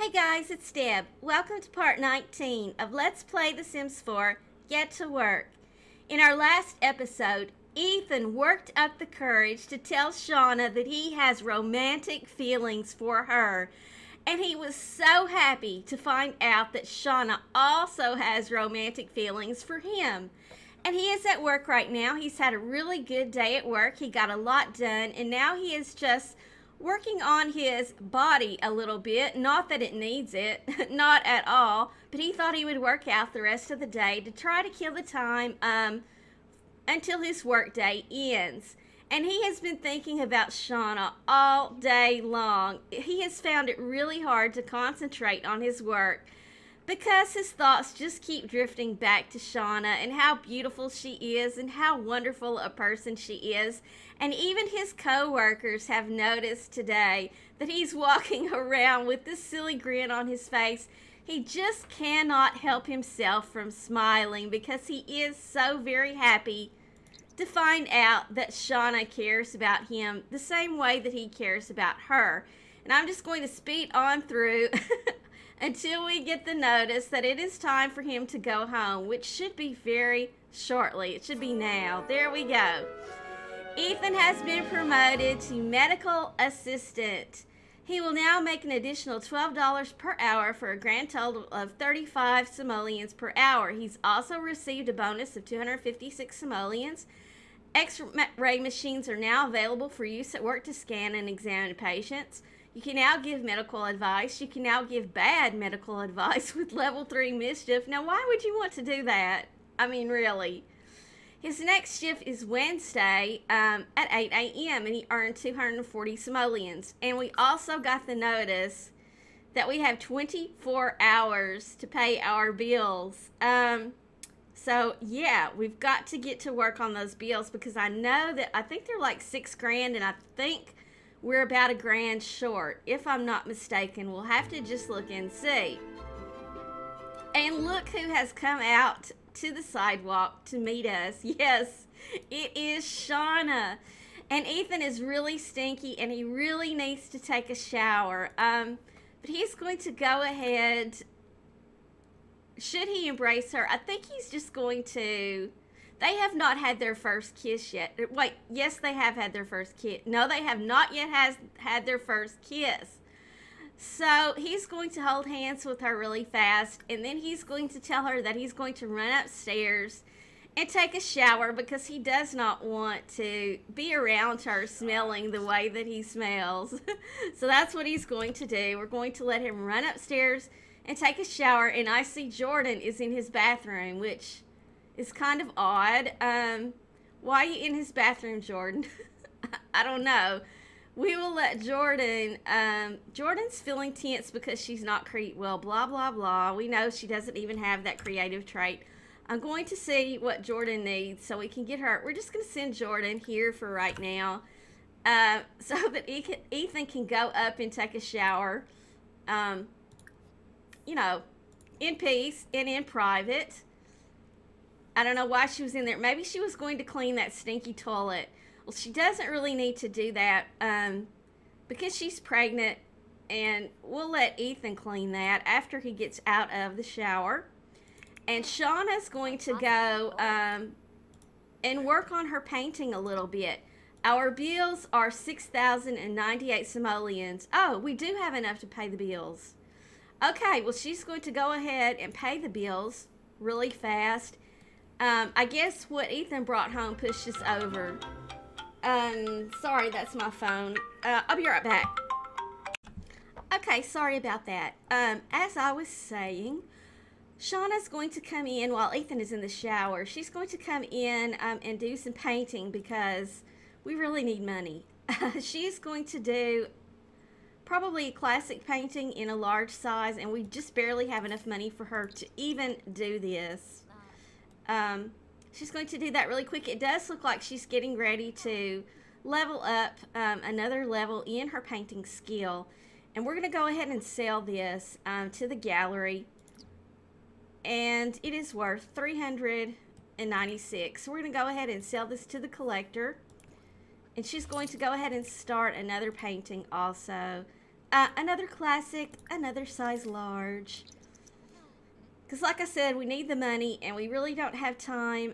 Hey guys, it's Deb. Welcome to part 19 of Let's Play The Sims 4 Get to Work. In our last episode, Ethan worked up the courage to tell Shawna that he has romantic feelings for her. And he was so happy to find out that Shawna also has romantic feelings for him. And he is at work right now. He's had a really good day at work. He got a lot done, and now he is just working on his body a little bit. Not that it needs it, not at all, but he thought he would work out the rest of the day to try to kill the time until his work day ends. And he has been thinking about Shawna all day long. He has found it really hard to concentrate on his work because his thoughts just keep drifting back to Shawna and how beautiful she is and how wonderful a person she is. And even his co-workers have noticed today that he's walking around with this silly grin on his face. He just cannot help himself from smiling because he is so very happy to find out that Shawna cares about him the same way that he cares about her. And I'm just going to speed on through until we get the notice that it is time for him to go home, which should be very shortly. It should be now. There we go. Ethan has been promoted to medical assistant. He will now make an additional $12 per hour for a grand total of 35 simoleons per hour. He's also received a bonus of 256 simoleons. X-ray machines are now available for use at work to scan and examine patients. You can now give medical advice. You can now give bad medical advice with level 3 mischief. Now, why would you want to do that? I mean, really. His next shift is Wednesday at 8 a.m. and he earned 240 simoleons. And we also got the notice that we have 24 hours to pay our bills. So, yeah, we've got to get to work on those bills because I know that I think they're like $6 grand and I think we're about $1 grand short, if I'm not mistaken. We'll have to just look and see. And look who has come out to the sidewalk to meet us. Yes, it is Shawna. And Ethan is really stinky and he really needs to take a shower. But he's going to go ahead. Should he embrace her? I think he's just going to. They have not had their first kiss yet. Wait, yes, they have had their first kiss. No, they have not yet had their first kiss. So he's going to hold hands with her really fast, and then he's going to tell her that he's going to run upstairs and take a shower because he does not want to be around her smelling the way that he smells. So that's what he's going to do. We're going to let him run upstairs and take a shower, and I see Jordan is in his bathroom, which is kind of odd. Why are you in his bathroom, Jordan? I don't know. We will let Jordan, Jordan's feeling tense because she's not well, blah, blah, blah. We know she doesn't even have that creative trait. I'm going to see what Jordan needs so we can get her. We're just going to send Jordan here for right now so that Ethan can go up and take a shower, you know, in peace and in private. I don't know why she was in there. Maybe she was going to clean that stinky toilet. Well, she doesn't really need to do that because she's pregnant, and we'll let Ethan clean that after he gets out of the shower. And Shawna's going to go and work on her painting a little bit. Our bills are 6,098 simoleons. Oh, we do have enough to pay the bills. Okay, well, she's going to go ahead and pay the bills really fast. I guess what Ethan brought home pushed us over. Sorry, that's my phone. I'll be right back. Okay, sorry about that. As I was saying, Shawna's going to come in while Ethan is in the shower. She's going to come in and do some painting because we really need money. She's going to do probably a classic painting in a large size, and we just barely have enough money for her to even do this. She's going to do that really quick. It does look like she's getting ready to level up another level in her painting skill. And we're going to go ahead and sell this to the gallery. And it is worth 396. So we're going to go ahead and sell this to the collector. And she's going to go ahead and start another painting also. Another classic, another size large. Because like I said, we need the money and we really don't have time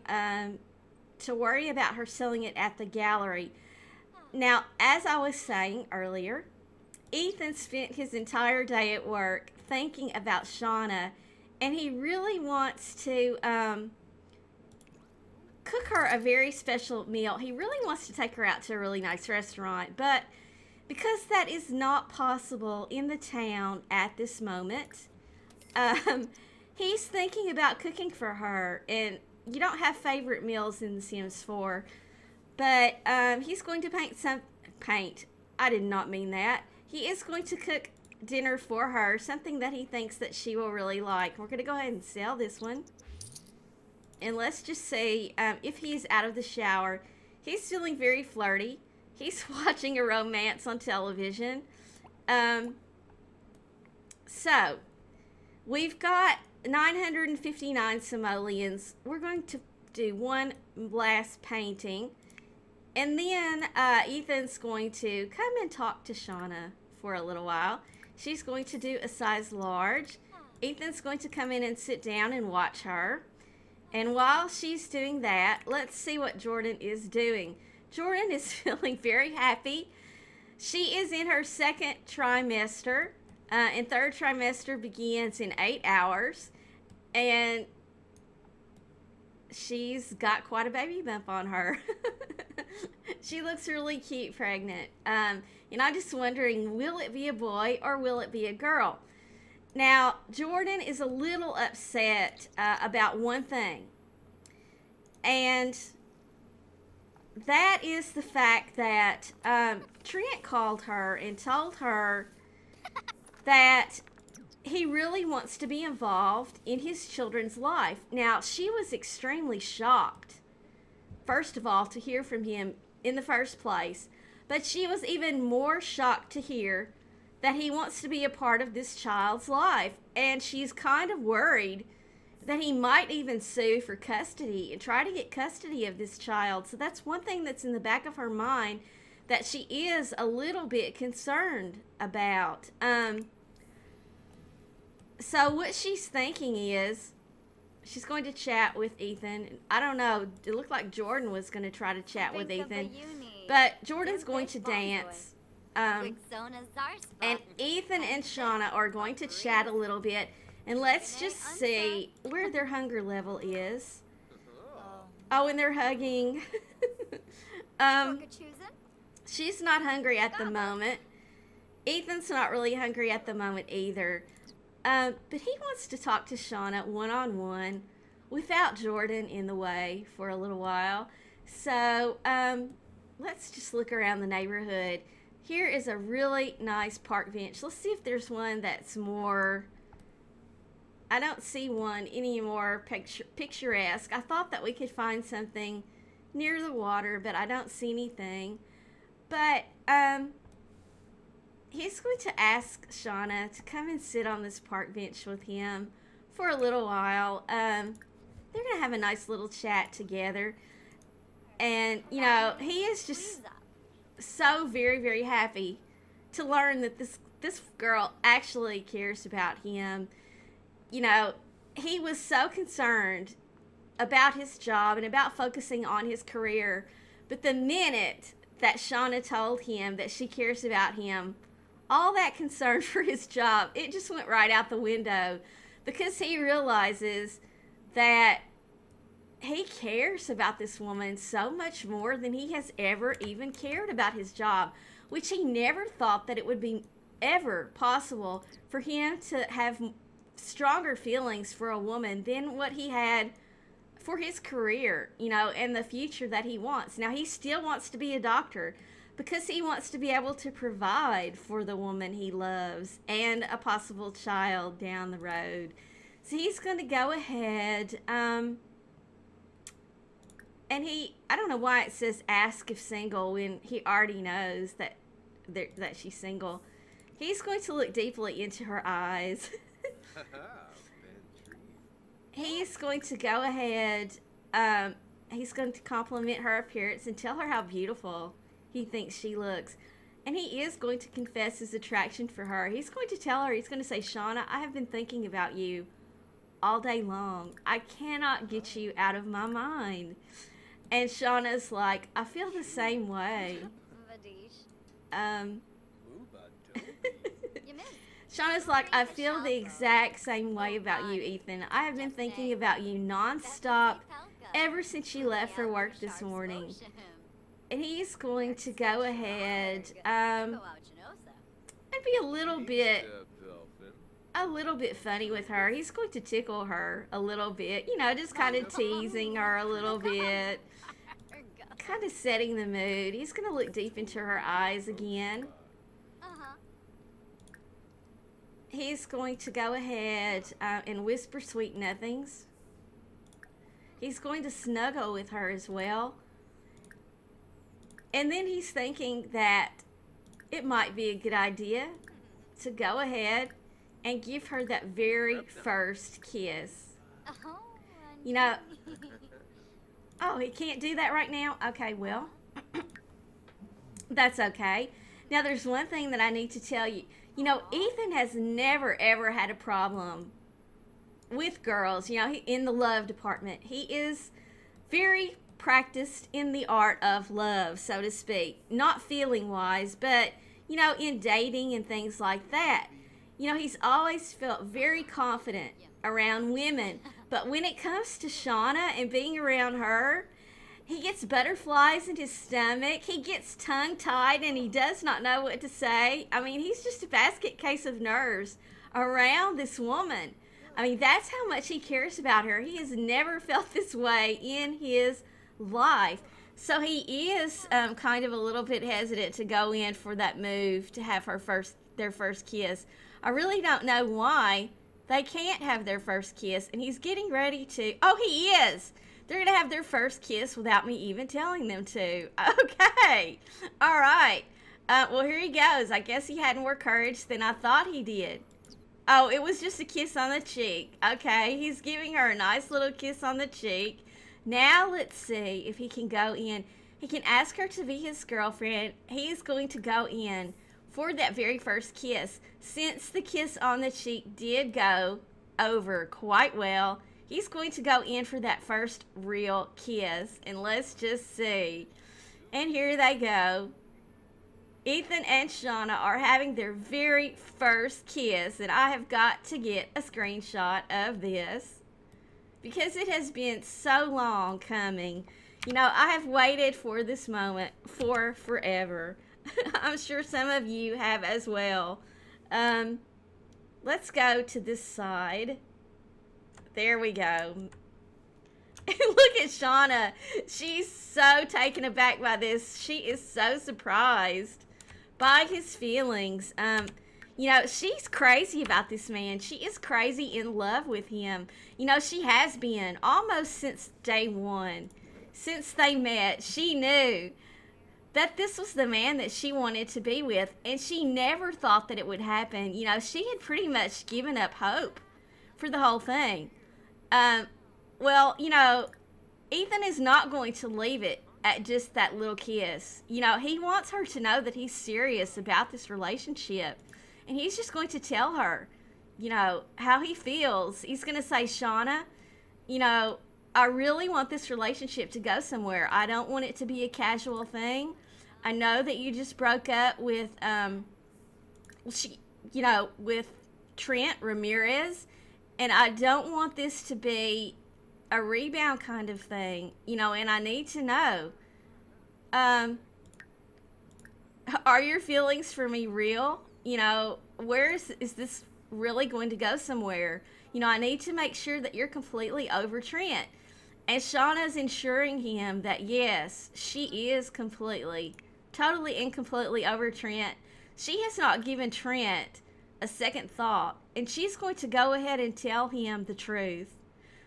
to worry about her selling it at the gallery. Now, as I was saying earlier, Ethan spent his entire day at work thinking about Shawna, and he really wants to cook her a very special meal. He really wants to take her out to a really nice restaurant, but because that is not possible in the town at this moment, he's thinking about cooking for her. And you don't have favorite meals in The Sims 4, but he's going to paint. I did not mean that. He is going to cook dinner for her, something that he thinks that she will really like. We're going to go ahead and sell this one. And let's just see if he's out of the shower. He's feeling very flirty. He's watching a romance on television. So, we've got 959 simoleons. We're going to do one last painting. And then Ethan's going to come and talk to Shawna for a little while. She's going to do a size large. Ethan's going to come in and sit down and watch her. And while she's doing that, let's see what Jordan is doing. Jordan is feeling very happy. She is in her second trimester, and third trimester begins in 8 hours. And she's got quite a baby bump on her. She looks really cute pregnant. And I'm just wondering, will it be a boy or will it be a girl? Now, Jordan is a little upset about one thing. And that is the fact that Trent called her and told her that he really wants to be involved in his children's life. Now, she was extremely shocked, first of all, to hear from him in the first place. But she was even more shocked to hear that he wants to be a part of this child's life. And she's kind of worried that he might even sue for custody and try to get custody of this child. So that's one thing that's in the back of her mind that she is a little bit concerned about. So what she's thinking is she's going to chat with Ethan. I don't know. It looked like Jordan was going to try to chat with Ethan. But Jordan's going to dance. And Ethan and Shawna are going to chat a little bit. And let's just see where their hunger level is. Oh, and they're hugging. She's not hungry at the moment. Ethan's not really hungry at the moment either. But he wants to talk to Shawna one-on-one without Jordan in the way for a little while. So, let's just look around the neighborhood. Here is a really nice park bench. Let's see if there's one that's more... I don't see one any more picturesque. I thought that we could find something near the water, but I don't see anything. But he's going to ask Shawna to come and sit on this park bench with him for a little while. They're going to have a nice little chat together. And, you know, he is just so very, very happy to learn that this girl actually cares about him. You know, he was so concerned about his job and about focusing on his career. But the minute that Shawna told him that she cares about him, all that concern for his job, it just went right out the window. Because he realizes that he cares about this woman so much more than he has ever even cared about his job. Which he never thought that it would be ever possible for him to have stronger feelings for a woman than what he had for his career, you know, and the future that he wants. Now, he still wants to be a doctor because he wants to be able to provide for the woman he loves and a possible child down the road. So he's going to go ahead, and I don't know why it says ask if single when he already knows that she's single. He's going to look deeply into her eyes. He's going to go ahead, he's going to compliment her appearance and tell her how beautiful he thinks she looks. And he is going to confess his attraction for her. He's going to tell her, he's going to say, Shawna, I have been thinking about you all day long. I cannot get you out of my mind. And Shawna's like, I feel the same way. Shawna's like, I feel the exact same way about you, Ethan. I have been thinking about you nonstop ever since you left for work this morning. And he's going to go ahead and be a little bit funny with her. He's going to tickle her a little bit, you know, just kind of teasing her a little bit, kind of setting the mood. He's going to look deep into her eyes again. He's going to go ahead and whisper sweet nothings. He's going to snuggle with her as well. And then he's thinking that it might be a good idea to go ahead and give her that very first kiss. You know, oh, he can't do that right now? Okay, well, that's okay. Now, there's one thing that I need to tell you. You know, Ethan has never, ever had a problem with girls, you know, in the love department. He is very practiced in the art of love, so to speak. Not feeling-wise, but, you know, in dating and things like that. You know, he's always felt very confident around women. But when it comes to Shawna and being around her, he gets butterflies in his stomach. He gets tongue-tied and he does not know what to say. I mean, he's just a basket case of nerves around this woman. I mean, that's how much he cares about her. He has never felt this way in his life. So he is kind of a little bit hesitant to go in for that move to have their first kiss. I really don't know why they can't have their first kiss, and he's getting ready to. Oh, he is. They're gonna have their first kiss without me even telling them to. Okay, all right. Well, here he goes. I guess he had more courage than I thought he did. Oh, it was just a kiss on the cheek. Okay, he's giving her a nice little kiss on the cheek. Now let's see if he can go in. He can ask her to be his girlfriend. He's going to go in for that very first kiss. Since the kiss on the cheek did go over quite well, he's going to go in for that first real kiss. And let's just see. And here they go. Ethan and Shawna are having their very first kiss. And I have got to get a screenshot of this, because it has been so long coming. You know, I have waited for this moment for forever. I'm sure some of you have as well. Let's go to this side. There we go. Look at Shawna. She's so taken aback by this. She is so surprised by his feelings. You know, she's crazy about this man. She is crazy in love with him. You know, she has been almost since day one. Since they met, she knew that this was the man that she wanted to be with, and she never thought that it would happen. You know, she had pretty much given up hope for the whole thing. Well, you know, Ethan is not going to leave it at just that little kiss. You know, he wants her to know that he's serious about this relationship. And he's just going to tell her, you know, how he feels. He's going to say, Shawna, you know, I really want this relationship to go somewhere. I don't want it to be a casual thing. I know that you just broke up with, with Trent Ramirez. And I don't want this to be a rebound kind of thing, you know, and I need to know, are your feelings for me real? You know, where is this really going to go somewhere? You know, I need to make sure that you're completely over Trent. And Shawna's ensuring him that, yes, she is totally and completely over Trent. She has not given Trent a second thought. And she's going to go ahead and tell him the truth.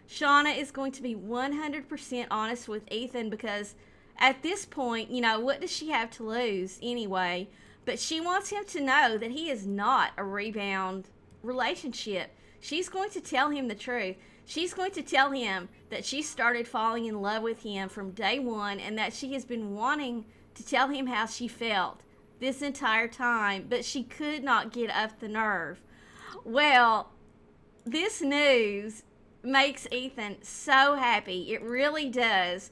Shawna is going to be 100% honest with Ethan, because at this point, you know, what does she have to lose anyway? But she wants him to know that he is not a rebound relationship. She's going to tell him the truth. She's going to tell him that she started falling in love with him from day one, and that she has been wanting to tell him how she felt this entire time, but she could not get up the nerve. Well, this news makes Ethan so happy. It really does.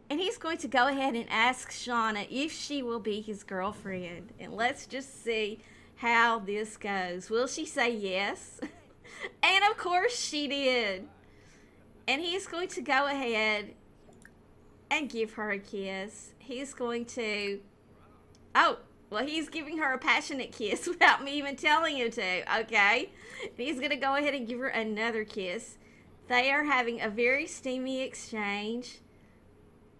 And he's going to go ahead and ask Shawna if she will be his girlfriend. And let's just see how this goes. Will she say yes? And of course she did. And he's going to go ahead and give her a kiss. He's going to... Oh, well, he's giving her a passionate kiss without me even telling him to, okay? He's going to go ahead and give her another kiss. They are having a very steamy exchange.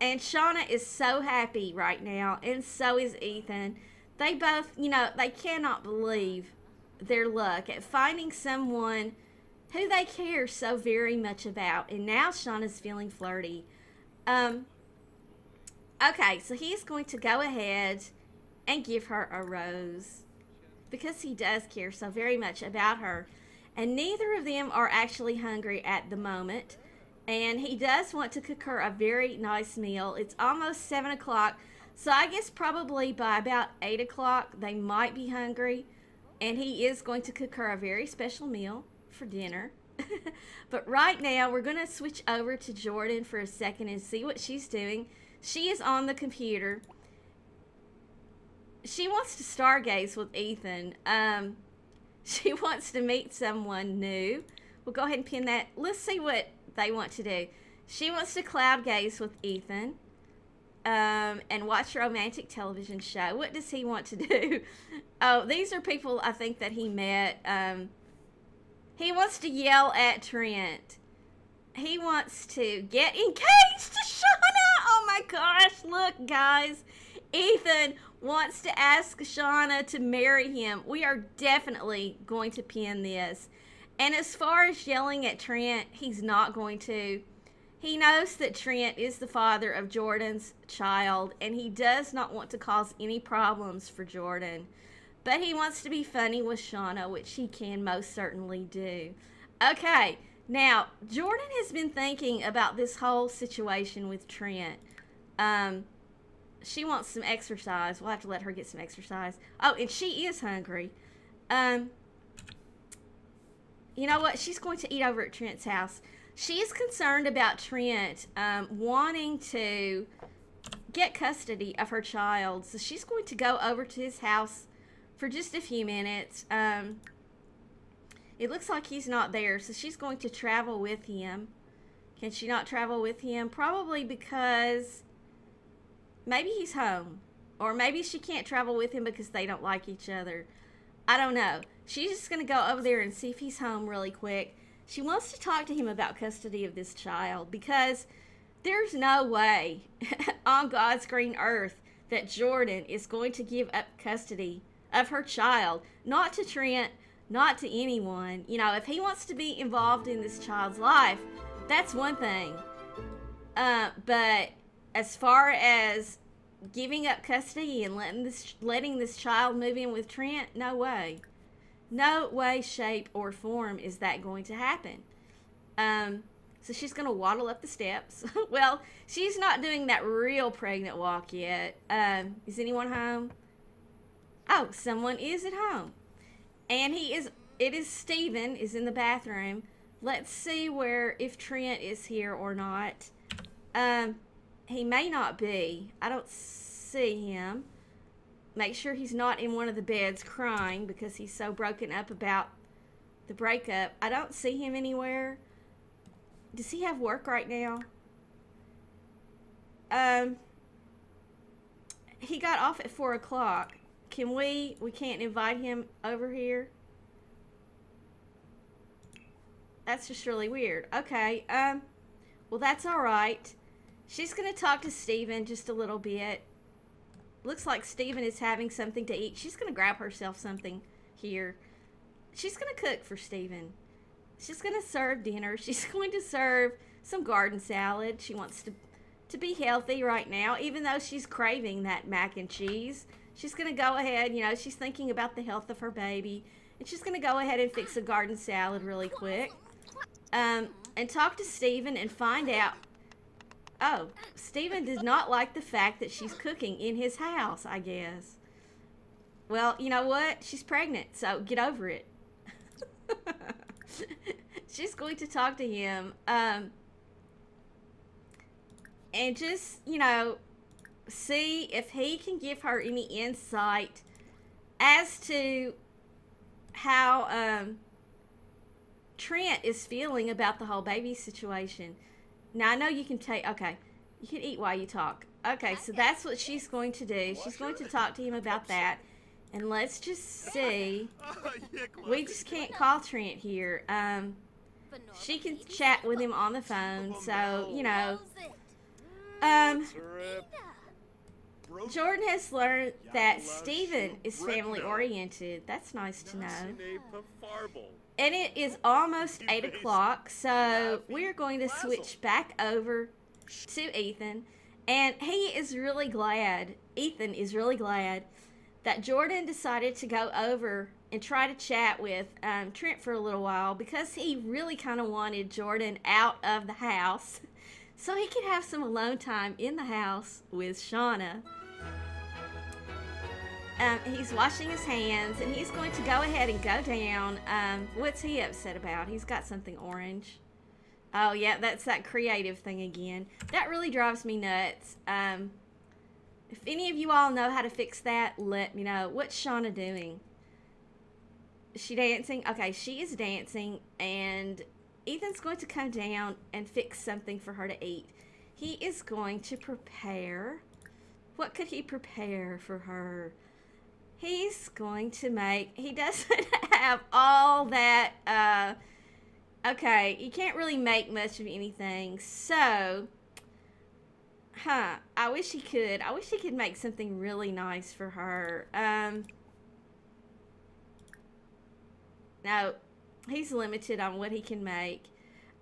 And Shawna is so happy right now, and so is Ethan. They both, you know, they cannot believe their luck at finding someone who they care so very much about. And now Shawna's feeling flirty. Okay, so he's going to go ahead and give her a rose because he does care so very much about her. And neither of them are actually hungry at the moment. And he does want to cook her a very nice meal. It's almost 7 o'clock, so I guess probably by about 8 o'clock they might be hungry. And he is going to cook her a very special meal for dinner. But right now we're going to switch over to Jordan for a second and see what she's doing. She is on the computer. She wants to stargaze with Ethan. She wants to meet someone new. We'll go ahead and pin that. Let's see what they want to do. She wants to cloud gaze with Ethan and watch a romantic television show. What does he want to do? Oh, these are people I think that he met. He wants to yell at Trent. He wants to get engaged to Shawna. Oh my gosh, look guys. Ethan wants to ask Shawna to marry him. We are definitely going to pin this. And as far as yelling at Trent, he's not going to. He knows that Trent is the father of Jordan's child, and he does not want to cause any problems for Jordan. But he wants to be funny with Shawna, which he can most certainly do. Okay, now, Jordan has been thinking about this whole situation with Trent. She wants some exercise. We'll have to let her get some exercise. Oh, and she is hungry. You know what? She's going to eat over at Trent's house. She is concerned about Trent wanting to get custody of her child. So she's going to go over to his house for just a few minutes. It looks like he's not there, so she's going to travel with him. Can she not travel with him? Probably because maybe he's home. Or maybe she can't travel with him because they don't like each other. I don't know. She's just going to go over there and see if he's home really quick. She wants to talk to him about custody of this child because there's no way on God's green earth that Jordan is going to give up custody of her child. Not to Trent, not to anyone. You know, if he wants to be involved in this child's life, that's one thing. But as far as giving up custody and letting this child move in with Trent, no way. No way, shape, or form is that going to happen. So she's going to waddle up the steps. Well, she's not doing that real pregnant walk yet. Is anyone home? Oh, someone is at home. And it is Stephen is in the bathroom. Let's see if Trent is here or not. He may not be. I don't see him. Make sure he's not in one of the beds crying because he's so broken up about the breakup. I don't see him anywhere. Does he have work right now? He got off at 4 o'clock. Can we can't invite him over here? That's just really weird. Okay, well that's alright. She's gonna talk to Stephen just a little bit. Looks like Stephen is having something to eat. She's gonna grab herself something here. She's gonna cook for Stephen. She's gonna serve dinner. She's going to serve some garden salad. She wants to be healthy right now, even though she's craving that mac and cheese. She's gonna go ahead, you know, she's thinking about the health of her baby, and she's gonna go ahead and fix a garden salad really quick. And talk to Stephen and find out. Oh, Stephen does not like the fact that she's cooking in his house, I guess. Well, you know what? She's pregnant, so get over it. She's going to talk to him, and just, you know, see if he can give her any insight as to how Trent is feeling about the whole baby situation. Now, I know you can take, okay, you can eat while you talk. Okay, so that's what she's going to do. She's going to talk to him about that. And let's just see. We just can't call Trent here. She can chat with him on the phone. So, you know. Jordan has learned that Stephen is family oriented. That's nice to know. And it is almost 8 o'clock. So we're going to switch back over to Ethan. And he is really glad, Ethan is really glad, that Jordan decided to go over and try to chat with Trent for a little while, because he really kind of wanted Jordan out of the house so he could have some alone time in the house with Shawna. He's washing his hands, and he's going to go ahead and go down. What's he upset about? He's got something orange. Oh, yeah, that's that creative thing again. That really drives me nuts. If any of you all know how to fix that, let me know. What's Shawna doing? Is she dancing? Okay, she is dancing, and Ethan's going to come down and fix something for her to eat. He is going to prepare. What could he prepare for her? He's going to make, he doesn't have all that, okay, you can't really make much of anything, so, I wish he could. I wish he could make something really nice for her. No, he's limited on what he can make.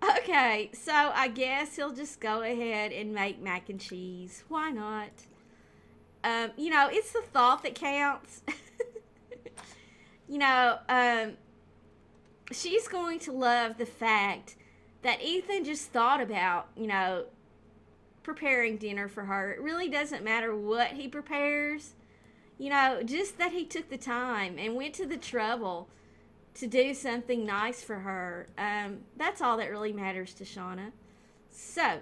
Okay, so I guess he'll just go ahead and make mac and cheese. Why not? You know, it's the thought that counts. You know, she's going to love the fact that Ethan just thought about, you know, preparing dinner for her. It really doesn't matter what he prepares. You know, just that he took the time and went to the trouble to do something nice for her. That's all that really matters to Shawna. So,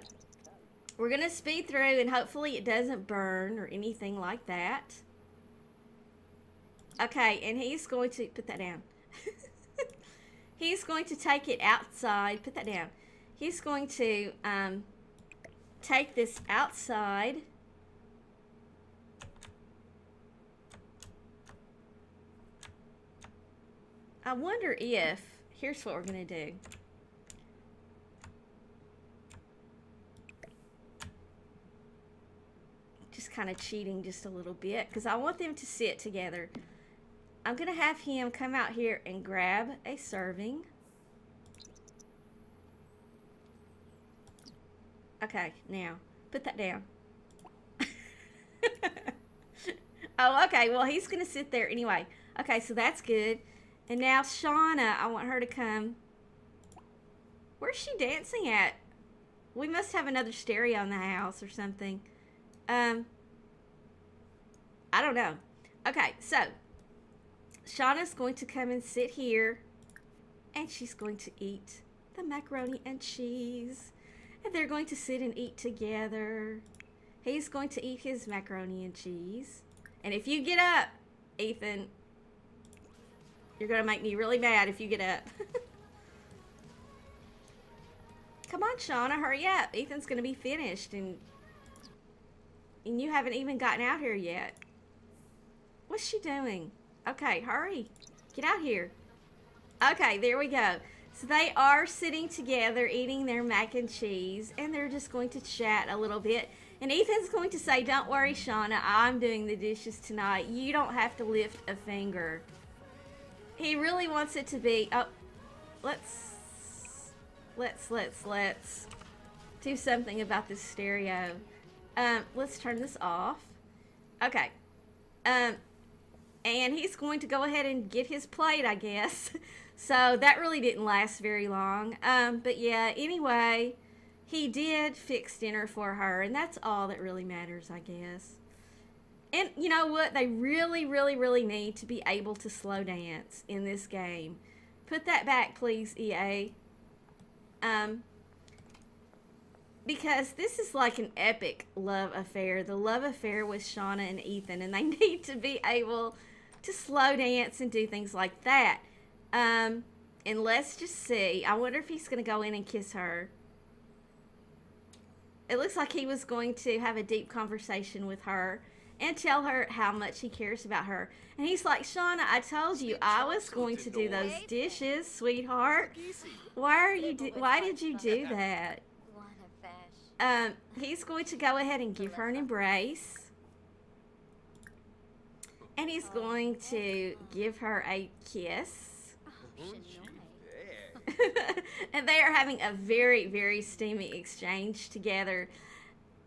we're going to speed through, and hopefully it doesn't burn or anything like that. Okay, and he's going to put that down. He's going to take it outside. Put that down. He's going to take this outside. I wonder if, here's what we're going to do. Just kind of cheating just a little bit, because I want them to sit together. I'm going to have him come out here and grab a serving. Okay, now, put that down. Oh, okay, well, he's going to sit there anyway. Okay, so that's good. And now Shawna, I want her to come. Where's she dancing at? We must have another stereo in the house or something. I don't know. Okay, so Shawna's going to come and sit here, and she's going to eat the macaroni and cheese. And they're going to sit and eat together. He's going to eat his macaroni and cheese. And if you get up, Ethan, you're going to make me really mad if you get up. Come on, Shawna, hurry up. Ethan's going to be finished, and you haven't even gotten out here yet. What's she doing? Okay, hurry. Get out here. Okay, there we go. So they are sitting together eating their mac and cheese, and they're just going to chat a little bit. And Ethan's going to say, don't worry, Shawna, I'm doing the dishes tonight. You don't have to lift a finger. He really wants it to be, oh, let's do something about this stereo. Let's turn this off. Okay. And he's going to go ahead and get his plate, I guess. So that really didn't last very long. But yeah, anyway, he did fix dinner for her, and that's all that really matters, I guess. And you know what? They really, really, really need to be able to slow dance in this game. Put that back, please, EA. Because this is like an epic love affair. The love affair with Shawna and Ethan, and they need to be able to slow dance and do things like that. And let's just see. I wonder if he's going to go in and kiss her. It looks like he was going to have a deep conversation with her and tell her how much he cares about her. And he's like, Shawna, I told you I was going to do those dishes, sweetheart. Why did you do that? He's going to go ahead and give her an embrace. And he's going to give her a kiss. And they are having a very, very steamy exchange together.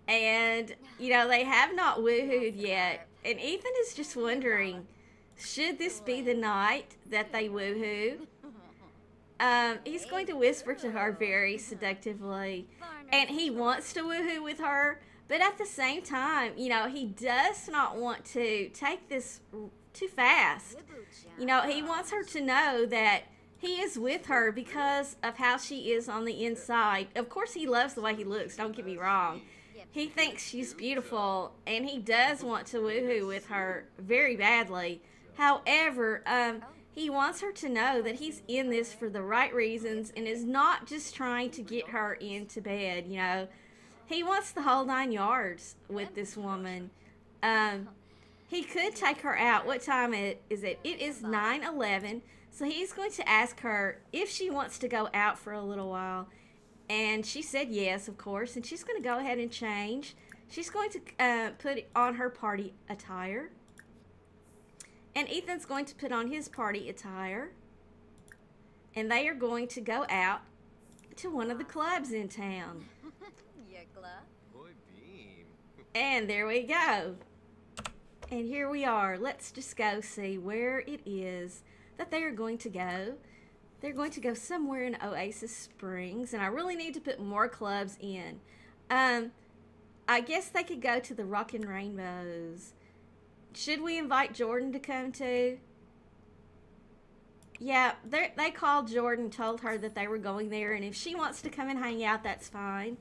And, you know, they have not woohooed yet. And Ethan is just wondering, should this be the night that they woohoo? He's going to whisper to her very seductively. And he wants to woohoo with her. But at the same time, you know, he does not want to take this too fast. You know, he wants her to know that he is with her because of how she is on the inside. Of course, he loves the way he looks, don't get me wrong. He thinks she's beautiful, and he does want to woohoo with her very badly. However, he wants her to know that he's in this for the right reasons and is not just trying to get her into bed, you know. He wants the whole 9 yards with this woman. He could take her out. What time is it? It is 9:11. So he's going to ask her if she wants to go out for a little while. And she said yes, of course. And she's going to go ahead and change. She's going to put on her party attire. And Ethan's going to put on his party attire. And they are going to go out to one of the clubs in town. And there we go. And here we are. Let's just go see where it is that they are going to go. They're going to go somewhere in Oasis Springs. And I really need to put more clubs in. I guess they could go to the Rockin' Rainbows. Should we invite Jordan to come too? Yeah, they called Jordan, told her that they were going there. And if she wants to come and hang out, that's fine.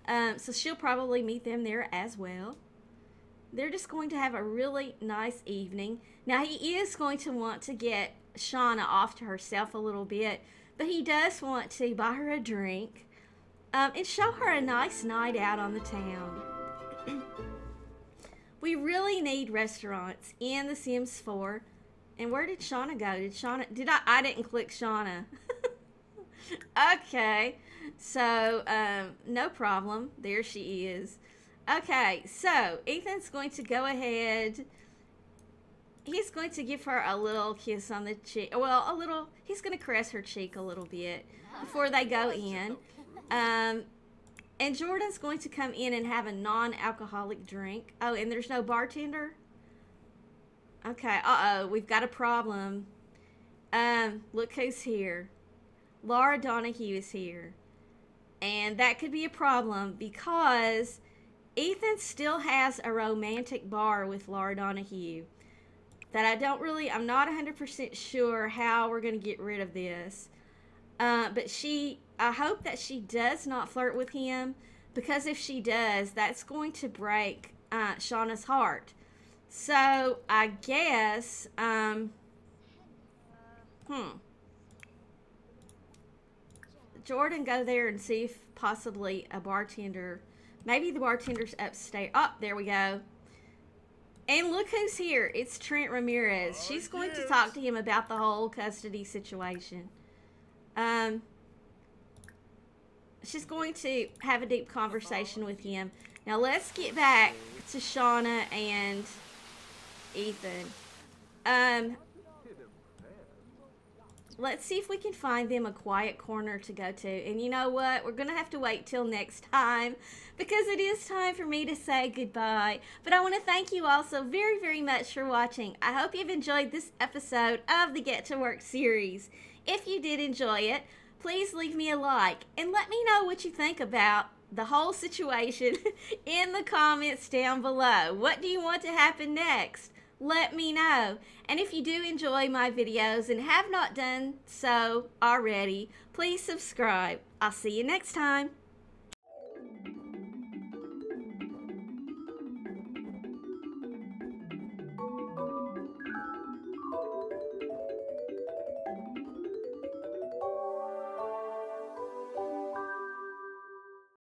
So she'll probably meet them there as well. They're just going to have a really nice evening. Now, he is going to want to get Shawna off to herself a little bit, but he does want to buy her a drink and show her a nice night out on the town. We really need restaurants in The Sims 4. And where did Shawna go? I didn't click Shawna. Okay, so no problem. There she is. Okay, so Ethan's going to go ahead. He's going to give her a little kiss on the cheek. Well, he's going to caress her cheek a little bit before they go in. And Jordan's going to come in and have a non-alcoholic drink. Oh, and there's no bartender? Okay, we've got a problem. Look who's here. Laura Donahue is here. And that could be a problem because Ethan still has a romantic bar with Laura Donahue that I'm not 100% sure how we're going to get rid of this. But I hope that she does not flirt with him, because if she does, that's going to break Shawna's heart. So I guess, Jordan, go there and see if possibly a bartender, maybe the bartender's upstairs. Oh, there we go. And look who's here. It's Trent Ramirez. She's going to talk to him about the whole custody situation. She's going to have a deep conversation with him. Now let's get back to Shawna and Ethan. Let's see if we can find them a quiet corner to go to. And you know what? We're going to have to wait till next time, because it is time for me to say goodbye. But I want to thank you all so very, very much for watching. I hope you've enjoyed this episode of the Get to Work series. If you did enjoy it, please leave me a like and let me know what you think about the whole situation in the comments down below. What do you want to happen next? Let me know. And if you do enjoy my videos and have not done so already, please subscribe. I'll see you next time.